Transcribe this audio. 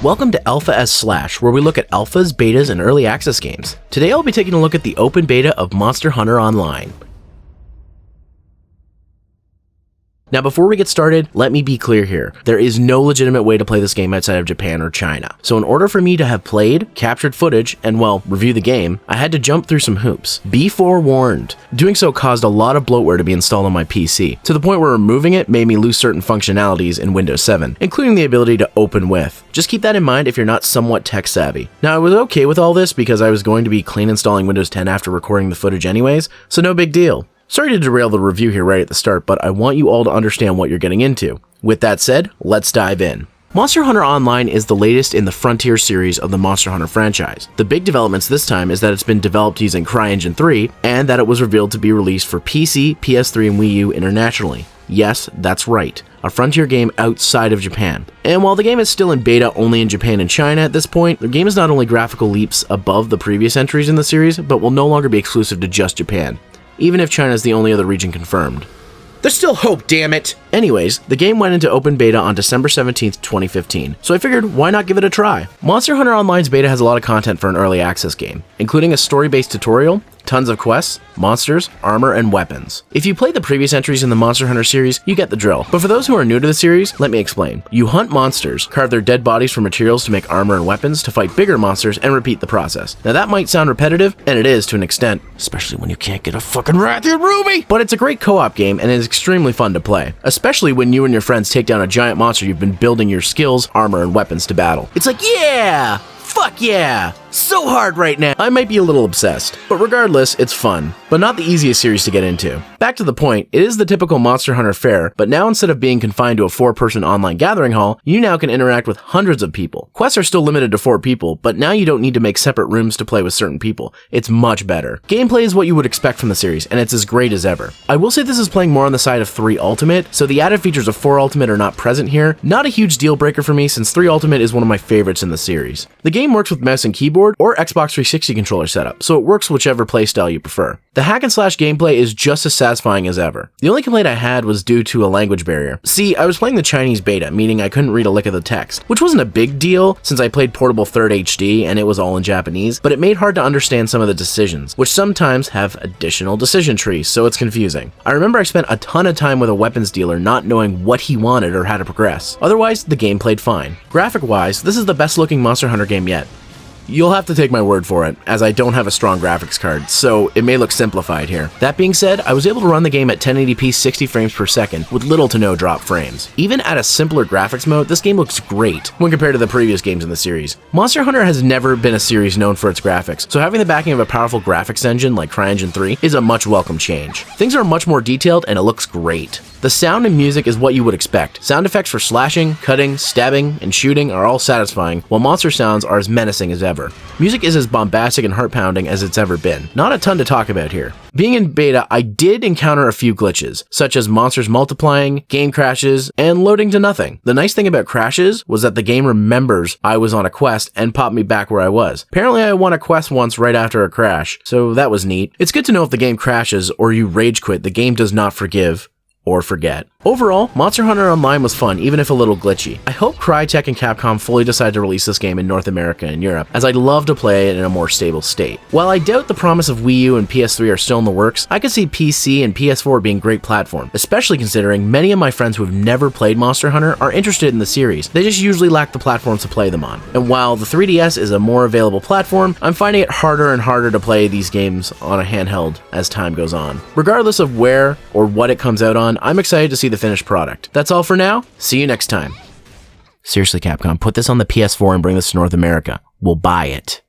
Welcome to Alpha S/, where we look at alphas, betas, and early access games. Today I'll be taking a look at the open beta of Monster Hunter Online. Now before we get started, let me be clear here. There is no legitimate way to play this game outside of Japan or China. So in order for me to have played, captured footage, and well, review the game, I had to jump through some hoops. Be forewarned. Doing so caused a lot of bloatware to be installed on my PC, to the point where removing it made me lose certain functionalities in Windows 7, including the ability to open with. Just keep that in mind if you're not somewhat tech savvy. Now I was okay with all this because I was going to be clean installing Windows 10 after recording the footage anyways, so no big deal. Sorry to derail the review here right at the start, but I want you all to understand what you're getting into. With that said, let's dive in. Monster Hunter Online is the latest in the Frontier series of the Monster Hunter franchise. The big developments this time is that it's been developed using CryEngine 3, and that it was revealed to be released for PC, PS3, and Wii U internationally. Yes, that's right, a Frontier game outside of Japan. And while the game is still in beta only in Japan and China at this point, the game is not only graphical leaps above the previous entries in the series, but will no longer be exclusive to just Japan, even if China is the only other region confirmed. There's still hope, damn it! Anyways, the game went into open beta on December 17th, 2015, so I figured why not give it a try? Monster Hunter Online's beta has a lot of content for an early access game, including a story-based tutorial, tons of quests, monsters, armor, and weapons. If you played the previous entries in the Monster Hunter series, you get the drill. But for those who are new to the series, let me explain. You hunt monsters, carve their dead bodies for materials to make armor and weapons to fight bigger monsters, and repeat the process. Now that might sound repetitive, and it is to an extent, especially when you can't get a fucking Rathian Ruby! But it's a great co-op game, and it is extremely fun to play, especially when you and your friends take down a giant monster you've been building your skills, armor, and weapons to battle. It's like, yeah! Fuck yeah! So hard right now! I might be a little obsessed, but regardless, it's fun, but not the easiest series to get into. Back to the point, it is the typical Monster Hunter fare, but now instead of being confined to a 4-person online gathering hall, you now can interact with hundreds of people. Quests are still limited to 4 people, but now you don't need to make separate rooms to play with certain people. It's much better. Gameplay is what you would expect from the series, and it's as great as ever. I will say this is playing more on the side of 3 Ultimate, so the added features of 4 Ultimate are not present here. Not a huge deal breaker for me since 3 Ultimate is one of my favorites in the series. The game works with mouse and keyboard or Xbox 360 controller setup, so it works whichever playstyle you prefer. The hack and slash gameplay is just as satisfying as ever. The only complaint I had was due to a language barrier. See, I was playing the Chinese beta, meaning I couldn't read a lick of the text, which wasn't a big deal since I played Portable 3rd HD and it was all in Japanese, but it made hard to understand some of the decisions, which sometimes have additional decision trees, so it's confusing. I remember I spent a ton of time with a weapons dealer not knowing what he wanted or how to progress. Otherwise, the game played fine. Graphic-wise, this is the best looking Monster Hunter game yet. You'll have to take my word for it, as I don't have a strong graphics card, so it may look simplified here. That being said, I was able to run the game at 1080p 60 frames per second with little to no drop frames. Even at a simpler graphics mode, this game looks great when compared to the previous games in the series. Monster Hunter has never been a series known for its graphics, so having the backing of a powerful graphics engine like CryEngine 3 is a much welcome change. Things are much more detailed and it looks great. The sound and music is what you would expect. Sound effects for slashing, cutting, stabbing, and shooting are all satisfying, while monster sounds are as menacing as ever. Music is as bombastic and heart-pounding as it's ever been. Not a ton to talk about here. Being in beta, I did encounter a few glitches, such as monsters multiplying, game crashes, and loading to nothing. The nice thing about crashes was that the game remembers I was on a quest and popped me back where I was. Apparently I won a quest once right after a crash, so that was neat. It's good to know if the game crashes or you rage quit, the game does not forgive or forget. Overall, Monster Hunter Online was fun, even if a little glitchy. I hope Crytek and Capcom fully decide to release this game in North America and Europe, as I'd love to play it in a more stable state. While I doubt the promise of Wii U and PS3 are still in the works, I could see PC and PS4 being great platforms, especially considering many of my friends who have never played Monster Hunter are interested in the series. They just usually lack the platforms to play them on. And while the 3DS is a more available platform, I'm finding it harder and harder to play these games on a handheld as time goes on. Regardless of where or what it comes out on, I'm excited to see the finished product. That's all for now. See you next time. Seriously, Capcom, put this on the PS4 and bring this to North America. We'll buy it.